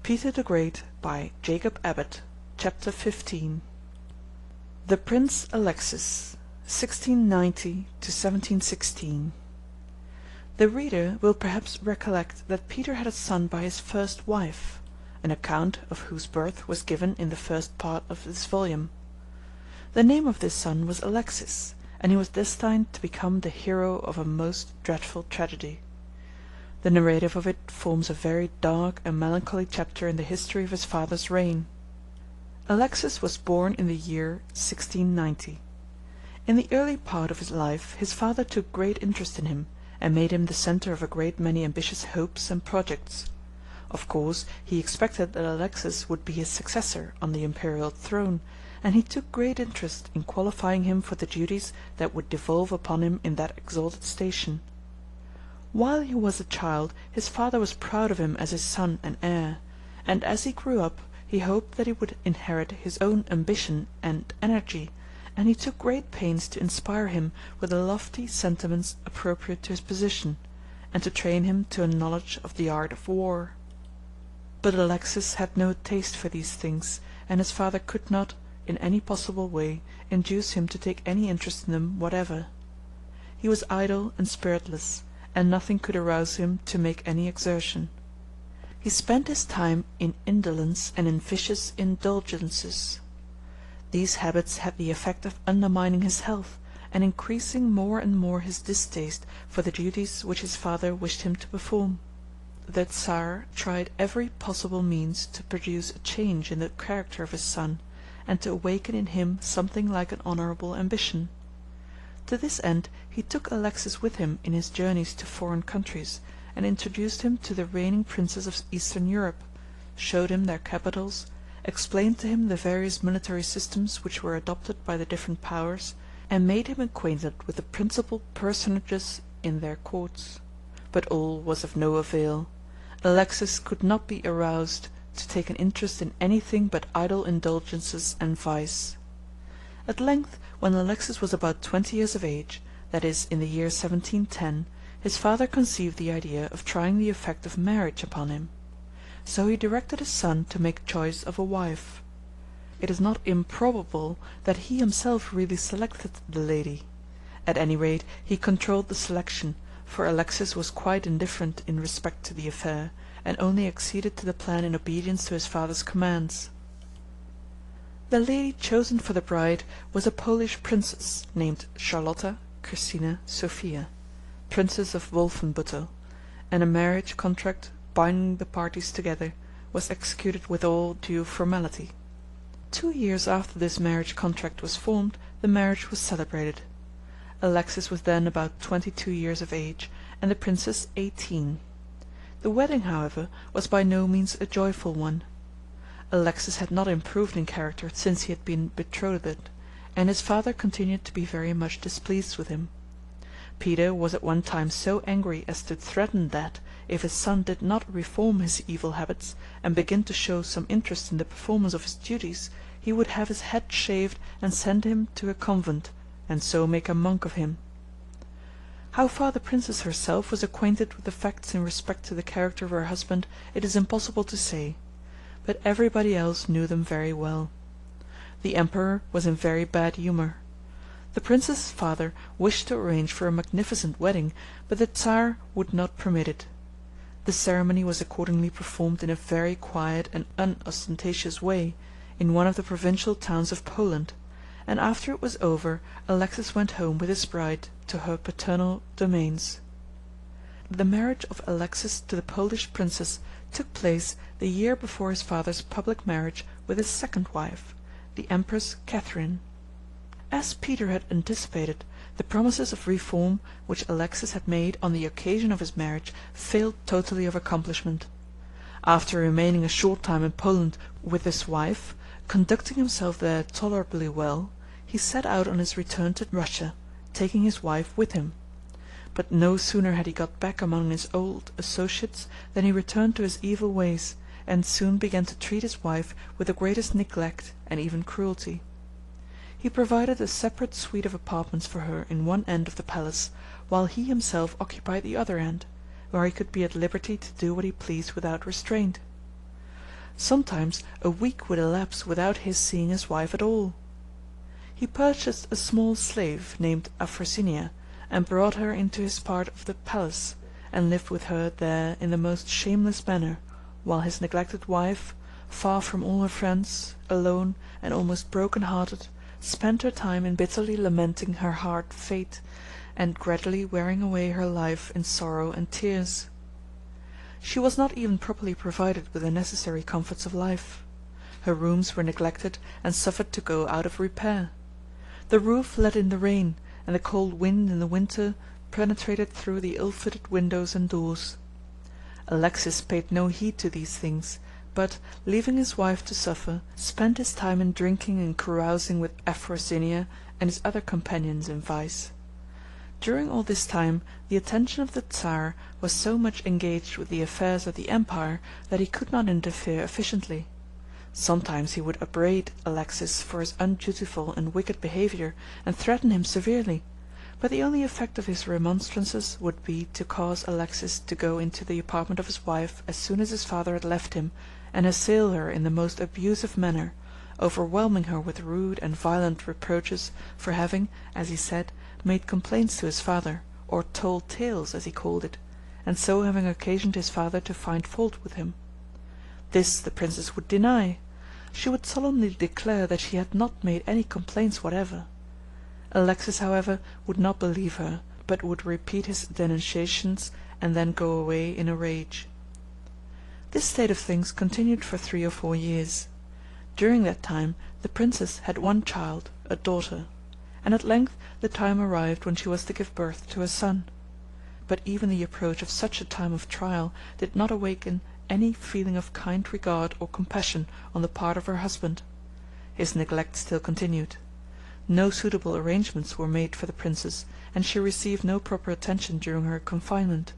Peter the Great by Jacob Abbott. Chapter 15. The Prince Alexis, 1690 to 1716. The reader will perhaps recollect that Peter had a son by his first wife, an account of whose birth was given in the first part of this volume. The name of this son was Alexis, and he was destined to become the hero of a most dreadful tragedy. The narrative of it forms a very dark and melancholy chapter in the history of his father's reign. Alexis was born in the year 1690. In the early part of his life his father took great interest in him, and made him the centre of a great many ambitious hopes and projects. Of course he expected that Alexis would be his successor on the imperial throne, and he took great interest in qualifying him for the duties that would devolve upon him in that exalted station. While he was a child his father was proud of him as his son and heir, and as he grew up he hoped that he would inherit his own ambition and energy, and he took great pains to inspire him with the lofty sentiments appropriate to his position, and to train him to a knowledge of the art of war. But Alexis had no taste for these things, and his father could not, in any possible way, induce him to take any interest in them whatever. He was idle and spiritless, and nothing could arouse him to make any exertion. He spent his time in indolence and in vicious indulgences. These habits had the effect of undermining his health, and increasing more and more his distaste for the duties which his father wished him to perform. The Tsar tried every possible means to produce a change in the character of his son, and to awaken in him something like an honourable ambition. To this end he took Alexis with him in his journeys to foreign countries, and introduced him to the reigning princes of Eastern Europe, showed him their capitals, explained to him the various military systems which were adopted by the different powers, and made him acquainted with the principal personages in their courts. But all was of no avail. Alexis could not be aroused to take an interest in anything but idle indulgences and vice. At length, when Alexis was about 20 years of age, that is, in the year 1710, his father conceived the idea of trying the effect of marriage upon him. So he directed his son to make choice of a wife. It is not improbable that he himself really selected the lady. At any rate, he controlled the selection, for Alexis was quite indifferent in respect to the affair, and only acceded to the plan in obedience to his father's commands. The lady chosen for the bride was a Polish princess named Charlotta Christina Sophia, Princess of Wolfenbüttel, and a marriage contract binding the parties together was executed with all due formality. 2 years after this marriage contract was formed, the marriage was celebrated. Alexis was then about 22 years of age, and the princess 18. The wedding, however, was by no means a joyful one. Alexis had not improved in character since he had been betrothed, and his father continued to be very much displeased with him. Peter was at one time so angry as to threaten that, if his son did not reform his evil habits, and begin to show some interest in the performance of his duties, he would have his head shaved and send him to a convent, and so make a monk of him. How far the princess herself was acquainted with the facts in respect to the character of her husband it is impossible to say, but everybody else knew them very well. The emperor was in very bad humour. The princess's father wished to arrange for a magnificent wedding, but the Tsar would not permit it. The ceremony was accordingly performed in a very quiet and unostentatious way, in one of the provincial towns of Poland, and after it was over Alexis went home with his bride to her paternal domains. The marriage of Alexis to the Polish princess took place the year before his father's public marriage with his second wife, the Empress Catherine. As Peter had anticipated, the promises of reform which Alexis had made on the occasion of his marriage failed totally of accomplishment. After remaining a short time in Poland with his wife, conducting himself there tolerably well, he set out on his return to Russia, taking his wife with him. But no sooner had he got back among his old associates than he returned to his evil ways, and soon began to treat his wife with the greatest neglect and even cruelty. He provided a separate suite of apartments for her in one end of the palace, while he himself occupied the other end, where he could be at liberty to do what he pleased without restraint. Sometimes a week would elapse without his seeing his wife at all. He purchased a small slave named Afrosinia, and brought her into his part of the palace, and lived with her there in the most shameless manner, while his neglected wife, far from all her friends, alone, and almost broken-hearted, spent her time in bitterly lamenting her hard fate, and gradually wearing away her life in sorrow and tears. She was not even properly provided with the necessary comforts of life. Her rooms were neglected and suffered to go out of repair. The roof let in the rain, and the cold wind in the winter penetrated through the ill-fitted windows and doors. Alexis paid no heed to these things, but, leaving his wife to suffer, spent his time in drinking and carousing with Afrosinia and his other companions in vice. During all this time the attention of the Tsar was so much engaged with the affairs of the empire that he could not interfere efficiently. Sometimes he would upbraid Alexis for his undutiful and wicked behaviour, and threaten him severely, but the only effect of his remonstrances would be to cause Alexis to go into the apartment of his wife as soon as his father had left him, and assail her in the most abusive manner, overwhelming her with rude and violent reproaches for having, as he said, made complaints to his father, or told tales, as he called it, and so having occasioned his father to find fault with him. This the princess would deny. She would solemnly declare that she had not made any complaints whatever. Alexis, however, would not believe her, but would repeat his denunciations and then go away in a rage. This state of things continued for 3 or 4 years. During that time the princess had one child, a daughter, and at length the time arrived when she was to give birth to a son. But even the approach of such a time of trial did not awaken any feeling of kind regard or compassion on the part of her husband. His neglect still continued. No suitable arrangements were made for the princess, and she received no proper attention during her confinement.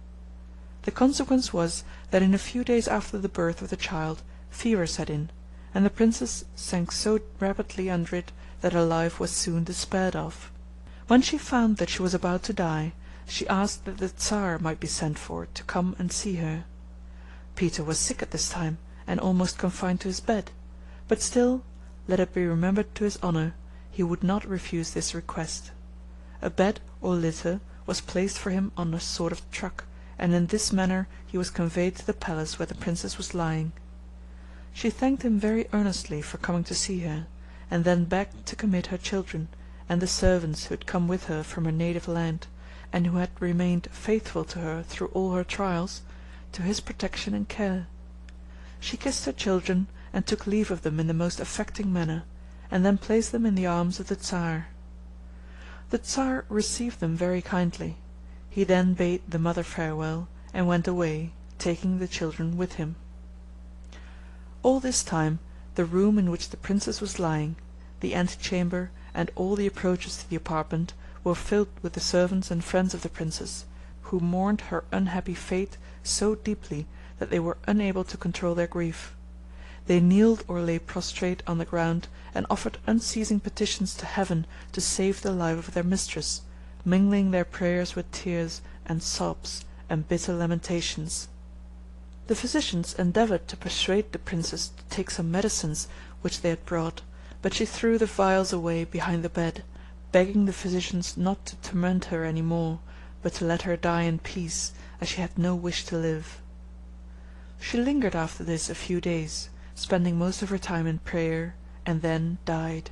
The consequence was that in a few days after the birth of the child fever set in, and the princess sank so rapidly under it that her life was soon despaired of. When she found that she was about to die, she asked that the Tsar might be sent for to come and see her. Peter was sick at this time, and almost confined to his bed, but still, let it be remembered to his honour, he would not refuse this request. A bed or litter was placed for him on a sort of truck, and in this manner he was conveyed to the palace where the princess was lying. She thanked him very earnestly for coming to see her, and then begged to commit her children, and the servants who had come with her from her native land, and who had remained faithful to her through all her trials, to his protection and care. She kissed her children, and took leave of them in the most affecting manner, and then placed them in the arms of the Tsar. The Tsar received them very kindly. He then bade the mother farewell, and went away, taking the children with him. All this time the room in which the princess was lying, the antechamber, and all the approaches to the apartment were filled with the servants and friends of the princess, who mourned her unhappy fate so deeply that they were unable to control their grief. They kneeled or lay prostrate on the ground, and offered unceasing petitions to heaven to save the life of their mistress, mingling their prayers with tears and sobs and bitter lamentations. The physicians endeavoured to persuade the princess to take some medicines which they had brought, but she threw the vials away behind the bed, begging the physicians not to torment her any more, but to let her die in peace, as she had no wish to live. She lingered after this a few days, spending most of her time in prayer, and then died.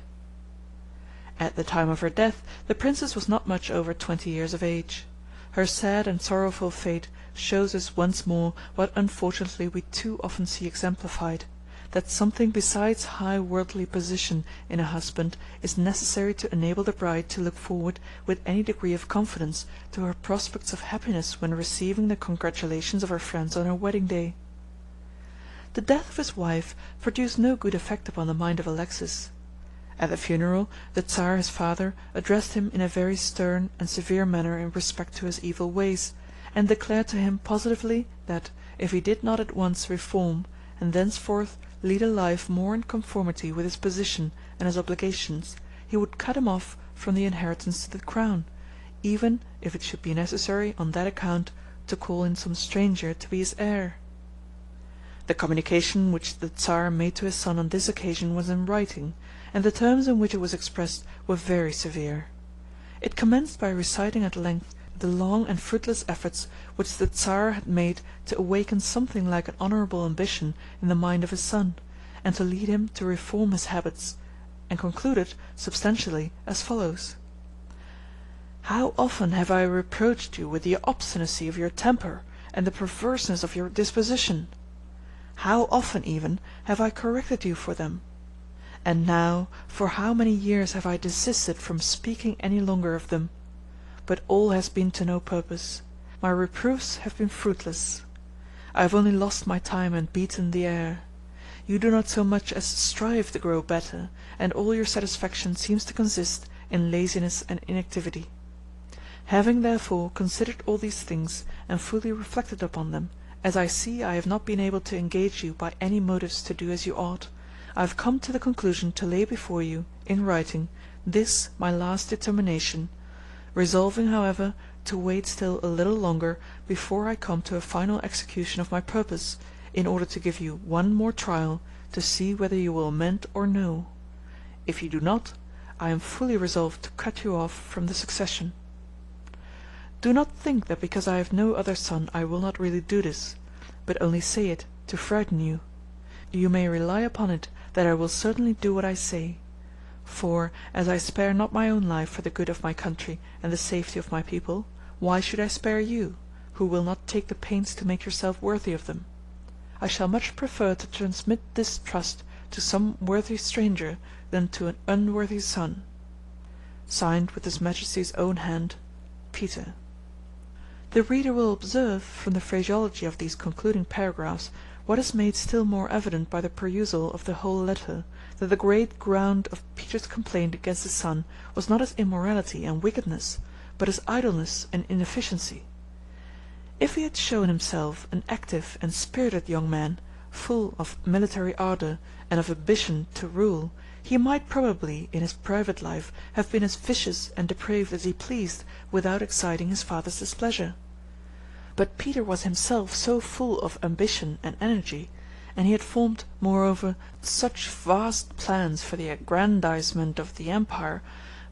At the time of her death the princess was not much over 20 years of age. Her sad and sorrowful fate shows us once more what unfortunately we too often see exemplified, that something besides high worldly position in a husband is necessary to enable the bride to look forward with any degree of confidence to her prospects of happiness when receiving the congratulations of her friends on her wedding day. The death of his wife produced no good effect upon the mind of Alexis. At the funeral the Tsar his father addressed him in a very stern and severe manner in respect to his evil ways, and declared to him positively that, if he did not at once reform, and thenceforth lead a life more in conformity with his position and his obligations, he would cut him off from the inheritance to the crown, even if it should be necessary on that account to call in some stranger to be his heir. The communication which the Tsar made to his son on this occasion was in writing, and the terms in which it was expressed were very severe. It commenced by reciting at length the long and fruitless efforts which the Tsar had made to awaken something like an honourable ambition in the mind of his son, and to lead him to reform his habits, and concluded substantially as follows: "How often have I reproached you with the obstinacy of your temper and the perverseness of your disposition! How often even have I corrected you for them! And now for how many years have I desisted from speaking any longer of them! But all has been to no purpose. My reproofs have been fruitless. I have only lost my time and beaten the air. You do not so much as strive to grow better, and all your satisfaction seems to consist in laziness and inactivity. Having therefore considered all these things, and fully reflected upon them, as I see I have not been able to engage you by any motives to do as you ought, I have come to the conclusion to lay before you, in writing, this my last determination, resolving, however, to wait still a little longer before I come to a final execution of my purpose, in order to give you one more trial to see whether you will amend or no. If you do not, I am fully resolved to cut you off from the succession. Do not think that because I have no other son I will not really do this, but only say it to frighten you. You may rely upon it that I will certainly do what I say. For, as I spare not my own life for the good of my country and the safety of my people, why should I spare you, who will not take the pains to make yourself worthy of them? I shall much prefer to transmit this trust to some worthy stranger than to an unworthy son. Signed with His Majesty's own hand, Peter. The reader will observe, from the phraseology of these concluding paragraphs, what is made still more evident by the perusal of the whole letter, that the great ground of Peter's complaint against his son was not his immorality and wickedness, but his idleness and inefficiency. If he had shown himself an active and spirited young man, full of military ardour and of ambition to rule, he might probably, in his private life, have been as vicious and depraved as he pleased, without exciting his father's displeasure. But Peter was himself so full of ambition and energy, and he had formed, moreover, such vast plans for the aggrandizement of the empire,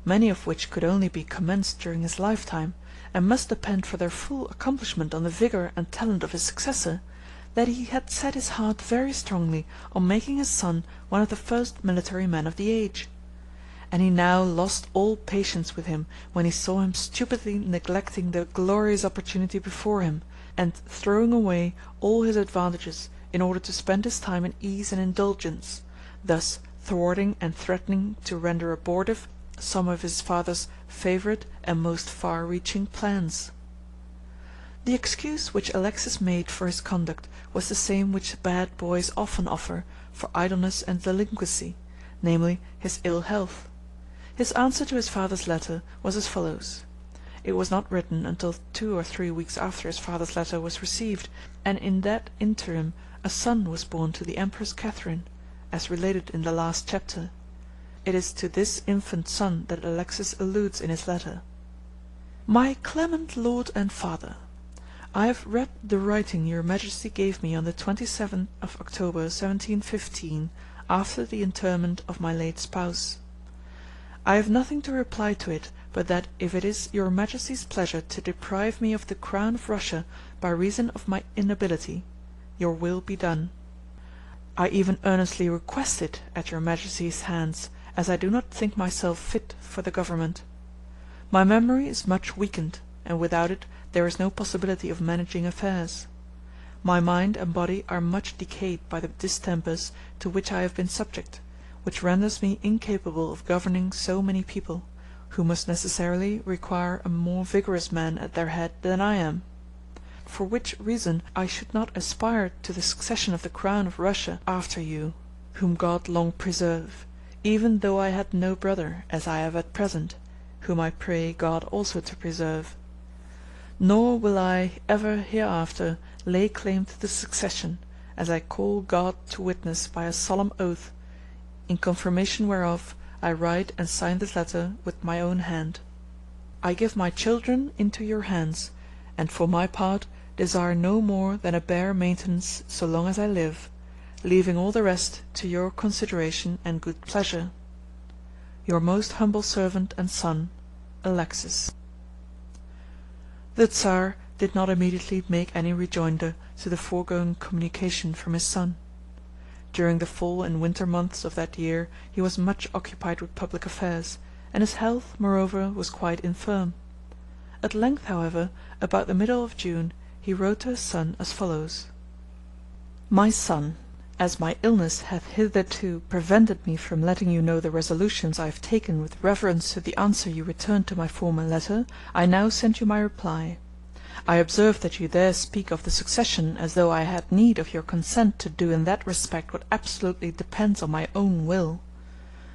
many of which could only be commenced during his lifetime, and must depend for their full accomplishment on the vigour and talent of his successor, that he had set his heart very strongly on making his son one of the first military men of the age. And he now lost all patience with him when he saw him stupidly neglecting the glorious opportunity before him, and throwing away all his advantages in order to spend his time in ease and indulgence, thus thwarting and threatening to render abortive some of his father's favourite and most far-reaching plans. The excuse which Alexis made for his conduct was the same which bad boys often offer for idleness and delinquency, namely, his ill health. His answer to his father's letter was as follows. It was not written until 2 or 3 weeks after his father's letter was received, and in that interim a son was born to the Empress Catherine, as related in the last chapter. It is to this infant son that Alexis alludes in his letter. My clement Lord and Father, I have read the writing your Majesty gave me on the 27th of October 1715, after the interment of my late spouse. I have nothing to reply to it but that if it is your Majesty's pleasure to deprive me of the crown of Russia by reason of my inability, your will be done. I even earnestly request it at your Majesty's hands, as I do not think myself fit for the government. My memory is much weakened, and without it there is no possibility of managing affairs. My mind and body are much decayed by the distempers to which I have been subject, which renders me incapable of governing so many people, who must necessarily require a more vigorous man at their head than I am. For which reason I should not aspire to the succession of the crown of Russia after you, whom God long preserve, even though I had no brother, as I have at present, whom I pray God also to preserve. Nor will I ever hereafter lay claim to the succession, as I call God to witness by a solemn oath, in confirmation whereof I write and sign this letter with my own hand. I give my children into your hands, and for my part desire no more than a bare maintenance so long as I live, leaving all the rest to your consideration and good pleasure. Your most humble servant and son, Alexis. The Tsar did not immediately make any rejoinder to the foregoing communication from his son. During the fall and winter months of that year he was much occupied with public affairs, and his health, moreover, was quite infirm. At length, however, about the middle of June, he wrote to his son as follows: My son, as my illness hath hitherto prevented me from letting you know the resolutions I have taken with reference to the answer you returned to my former letter, I now send you my reply. I observe that you there speak of the succession as though I had need of your consent to do in that respect what absolutely depends on my own will.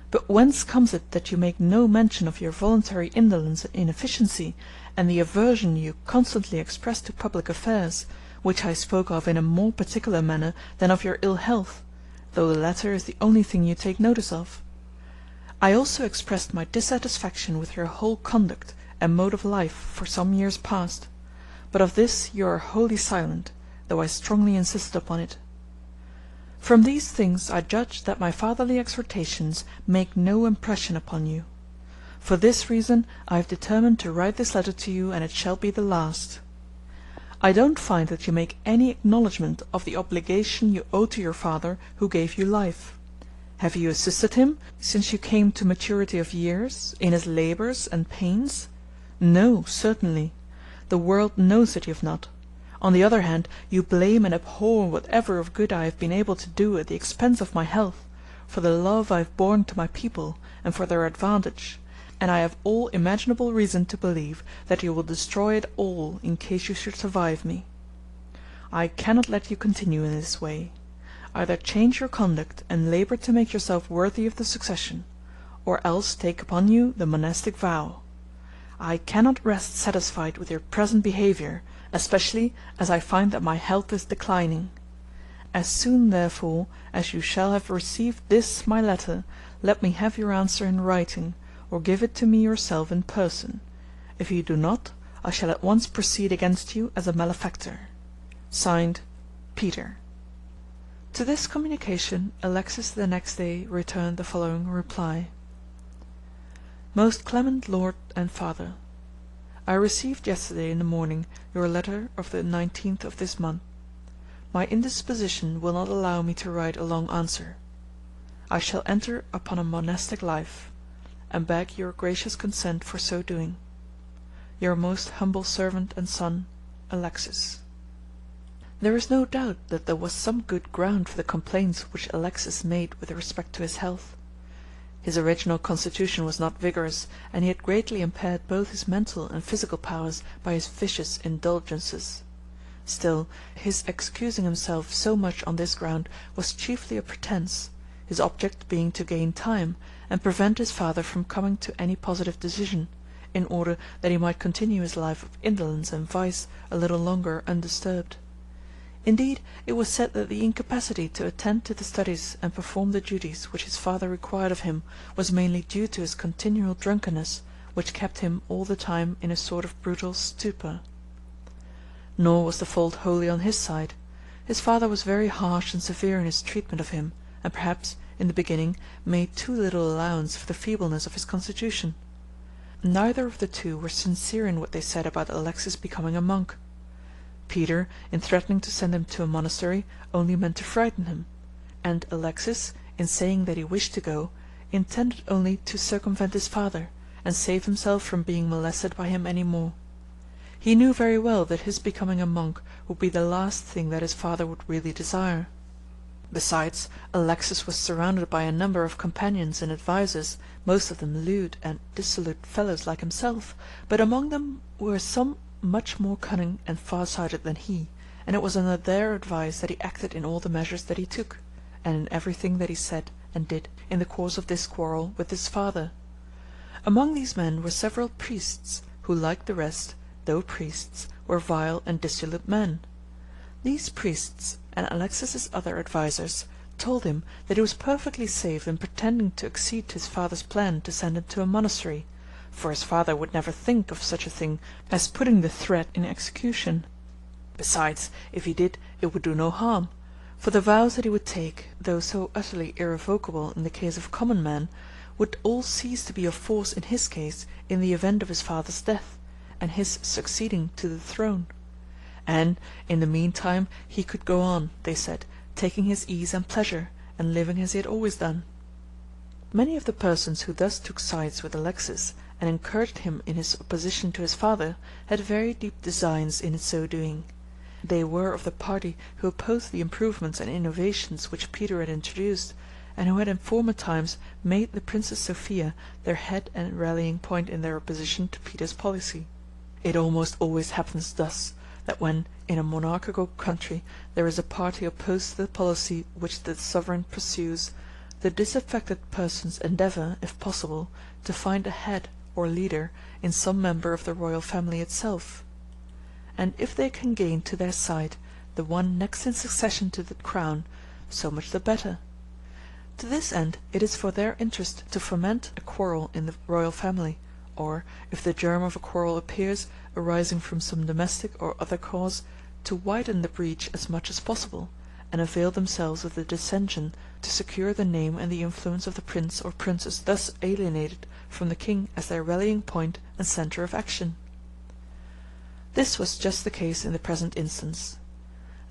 But whence comes it that you make no mention of your voluntary indolence and inefficiency, and the aversion you constantly express to public affairs, which I spoke of in a more particular manner than of your ill health, though the latter is the only thing you take notice of? I also expressed my dissatisfaction with your whole conduct and mode of life for some years past, but of this you are wholly silent, though I strongly insisted upon it. From these things I judge that my fatherly exhortations make no impression upon you. For this reason I have determined to write this letter to you, and it shall be the last. I don't find that you make any acknowledgment of the obligation you owe to your father who gave you life. Have you assisted him, since you came to maturity of years, in his labours and pains? No, certainly. The world knows that you have not. On the other hand, you blame and abhor whatever of good I have been able to do at the expense of my health, for the love I have borne to my people, and for their advantage, and I have all imaginable reason to believe that you will destroy it all in case you should survive me. I cannot let you continue in this way. Either change your conduct and labour to make yourself worthy of the succession, or else take upon you the monastic vow. I cannot rest satisfied with your present behaviour, especially as I find that my health is declining. As soon, therefore, as you shall have received this my letter, let me have your answer in writing, or give it to me yourself in person. If you do not, I shall at once proceed against you as a malefactor. Signed, Peter. To this communication Alexis the next day returned the following reply: Most clement Lord and Father, I received yesterday in the morning your letter of the 19th of this month. My indisposition will not allow me to write a long answer. I shall enter upon a monastic life, and beg your gracious consent for so doing. Your most humble servant and son, Alexis. There is no doubt that there was some good ground for the complaints which Alexis made with respect to his health. His original constitution was not vigorous, and he had greatly impaired both his mental and physical powers by his vicious indulgences. Still, his excusing himself so much on this ground was chiefly a pretence, his object being to gain time, and prevent his father from coming to any positive decision, in order that he might continue his life of indolence and vice a little longer undisturbed. Indeed, it was said that the incapacity to attend to the studies and perform the duties which his father required of him was mainly due to his continual drunkenness, which kept him all the time in a sort of brutal stupor. Nor was the fault wholly on his side. His father was very harsh and severe in his treatment of him, and perhaps, in the beginning, made too little allowance for the feebleness of his constitution. Neither of the two were sincere in what they said about Alexis becoming a monk. Peter, in threatening to send him to a monastery, only meant to frighten him, and Alexis, in saying that he wished to go, intended only to circumvent his father, and save himself from being molested by him any more. He knew very well that his becoming a monk would be the last thing that his father would really desire. Besides, Alexis was surrounded by a number of companions and advisers, most of them lewd and dissolute fellows like himself, but among them were some much more cunning and far-sighted than he, and it was under their advice that he acted in all the measures that he took, and in everything that he said and did in the course of this quarrel with his father. Among these men were several priests, who, like the rest, though priests, were vile and dissolute men. These priests, and Alexis's other advisers, told him that he was perfectly safe in pretending to accede to his father's plan to send him to a monastery, for his father would never think of such a thing as putting the threat in execution. Besides, if he did, it would do no harm, for the vows that he would take, though so utterly irrevocable in the case of common men, would all cease to be of force in his case in the event of his father's death, and his succeeding to the throne. And, in the meantime, he could go on, they said, taking his ease and pleasure, and living as he had always done. Many of the persons who thus took sides with Alexis, and encouraged him in his opposition to his father, had very deep designs in so doing. They were of the party who opposed the improvements and innovations which Peter had introduced, and who had in former times made the Princess Sophia their head and rallying point in their opposition to Peter's policy. It almost always happens thus, that when, in a monarchical country, there is a party opposed to the policy which the sovereign pursues, the disaffected persons endeavour, if possible, to find a head or leader in some member of the royal family itself, and if they can gain to their side the one next in succession to the crown, so much the better. To this end it is for their interest to foment a quarrel in the royal family, or, if the germ of a quarrel appears, arising from some domestic or other cause, to widen the breach as much as possible, and avail themselves of the dissension to secure the name and the influence of the prince or princess thus alienated from the king as their rallying point and centre of action. This was just the case in the present instance.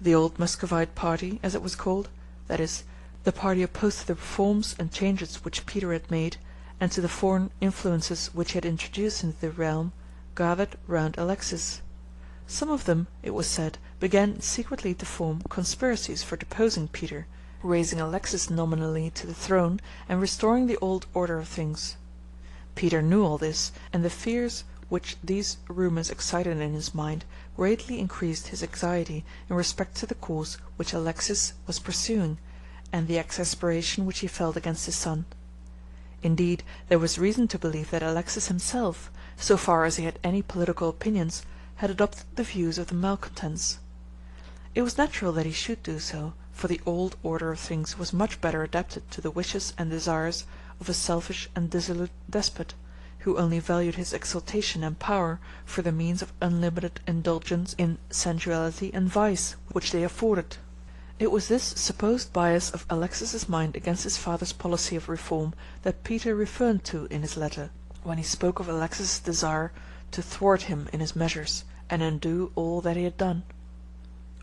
The old Muscovite party, as it was called, that is, the party opposed to the reforms and changes which Peter had made, and to the foreign influences which he had introduced into the realm, gathered round Alexis. Some of them, it was said, began secretly to form conspiracies for deposing Peter, raising Alexis nominally to the throne, and restoring the old order of things. Peter knew all this, and the fears which these rumours excited in his mind greatly increased his anxiety in respect to the course which Alexis was pursuing, and the exasperation which he felt against his son. Indeed, there was reason to believe that Alexis himself, so far as he had any political opinions, had adopted the views of the malcontents. It was natural that he should do so, for the old order of things was much better adapted to the wishes and desires of a selfish and dissolute despot, who only valued his exaltation and power for the means of unlimited indulgence in sensuality and vice which they afforded. It was this supposed bias of Alexis's mind against his father's policy of reform that Peter referred to in his letter, when he spoke of Alexis's desire to thwart him in his measures, and undo all that he had done.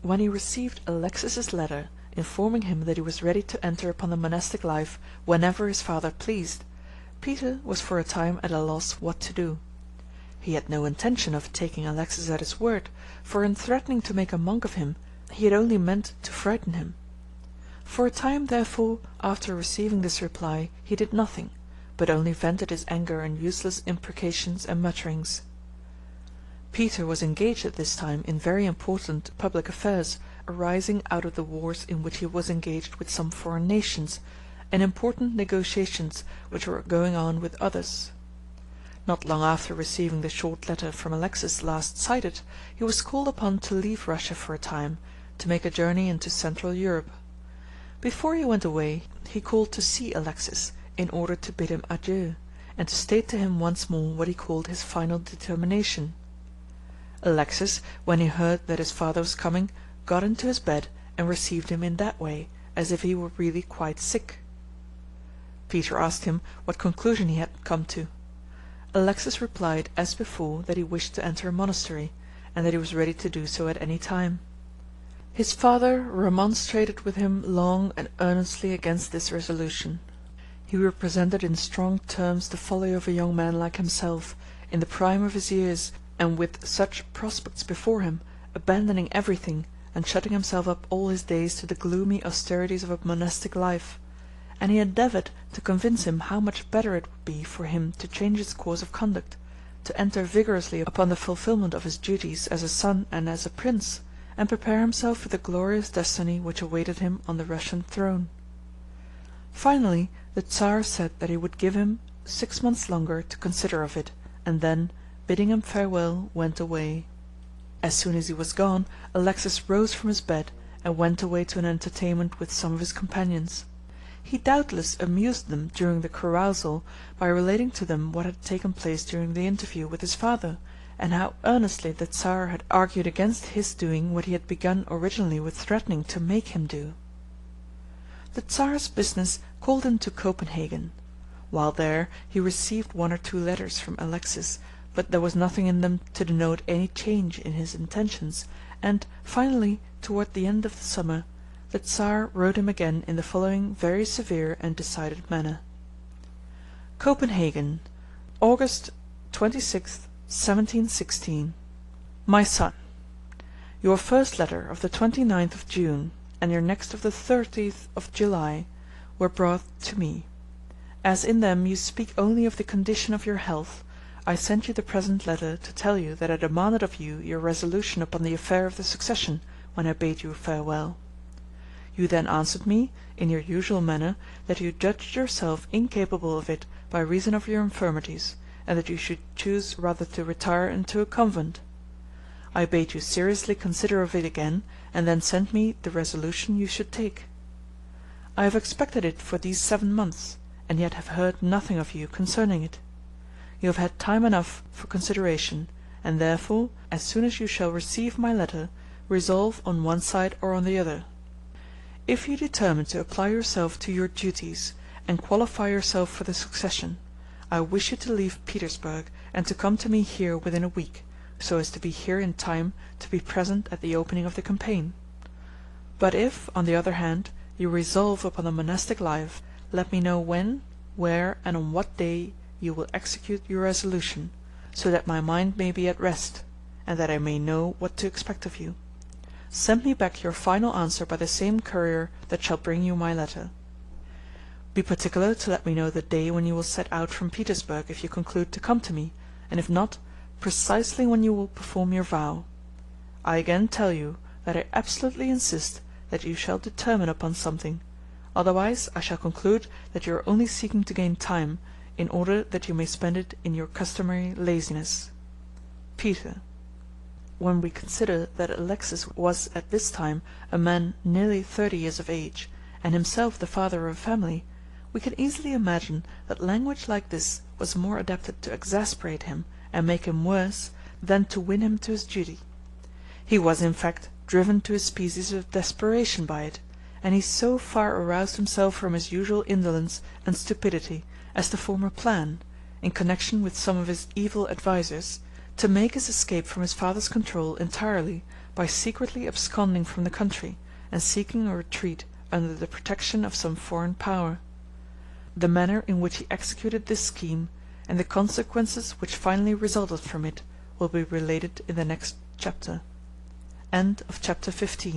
When he received Alexis's letter informing him that he was ready to enter upon the monastic life whenever his father pleased, Peter was for a time at a loss what to do. He had no intention of taking Alexis at his word, for in threatening to make a monk of him, he had only meant to frighten him. For a time, therefore, after receiving this reply, he did nothing, but only vented his anger in useless imprecations and mutterings. Peter was engaged at this time in very important public affairs, arising out of the wars in which he was engaged with some foreign nations, and important negotiations which were going on with others. Not long after receiving the short letter from Alexis last cited, he was called upon to leave Russia for a time, to make a journey into Central Europe. Before he went away, he called to see Alexis, in order to bid him adieu, and to state to him once more what he called his final determination. Alexis, when he heard that his father was coming, got into his bed and received him in that way, as if he were really quite sick. Peter asked him what conclusion he had come to. Alexis replied, as before, that he wished to enter a monastery, and that he was ready to do so at any time. His father remonstrated with him long and earnestly against this resolution. He represented in strong terms the folly of a young man like himself, in the prime of his years, and with such prospects before him, abandoning everything, and shutting himself up all his days to the gloomy austerities of a monastic life, and he endeavoured to convince him how much better it would be for him to change his course of conduct, to enter vigorously upon the fulfilment of his duties as a son and as a prince, and prepare himself for the glorious destiny which awaited him on the Russian throne. Finally, the Tsar said that he would give him 6 months longer to consider of it, and then, bidding him farewell, went away. As soon as he was gone, Alexis rose from his bed and went away to an entertainment with some of his companions. He doubtless amused them during the carousal by relating to them what had taken place during the interview with his father, and how earnestly the Tsar had argued against his doing what he had begun originally with threatening to make him do. The Tsar's business called him to Copenhagen. While there he received 1 or 2 letters from Alexis, but there was nothing in them to denote any change in his intentions, and finally, toward the end of the summer, the Tsar wrote him again in the following very severe and decided manner: Copenhagen, August 26th, 1716. My son, your first letter of the 29th of June and your next of the 30th of July were brought to me. As in them you speak only of the condition of your health, I send you the present letter to tell you that I demanded of you your resolution upon the affair of the succession when I bade you farewell. You then answered me, in your usual manner, that you judged yourself incapable of it by reason of your infirmities, and that you should choose rather to retire into a convent. I bade you seriously consider of it again, and then sent me the resolution you should take. I have expected it for these 7 months, and yet have heard nothing of you concerning it. You have had time enough for consideration, and therefore, as soon as you shall receive my letter, resolve on one side or on the other. If you determine to apply yourself to your duties, and qualify yourself for the succession, I wish you to leave Petersburg and to come to me here within a week, so as to be here in time to be present at the opening of the campaign. But if, on the other hand, you resolve upon the monastic life, let me know when, where, and on what day you will execute your resolution, so that my mind may be at rest, and that I may know what to expect of you. Send me back your final answer by the same courier that shall bring you my letter. Be particular to let me know the day when you will set out from Petersburg if you conclude to come to me, and if not, precisely when you will perform your vow. I again tell you that I absolutely insist that you shall determine upon something, otherwise I shall conclude that you are only seeking to gain time, in order that you may spend it in your customary laziness. Peter. When we consider that Alexis was at this time a man nearly 30 years of age, and himself the father of a family, we can easily imagine that language like this was more adapted to exasperate him and make him worse than to win him to his duty. He was, in fact, driven to a species of desperation by it, and he so far aroused himself from his usual indolence and stupidity as to form a plan, in connection with some of his evil advisers, to make his escape from his father's control entirely by secretly absconding from the country and seeking a retreat under the protection of some foreign power. The manner in which he executed this scheme, and the consequences which finally resulted from it, will be related in the next chapter. End of chapter 15.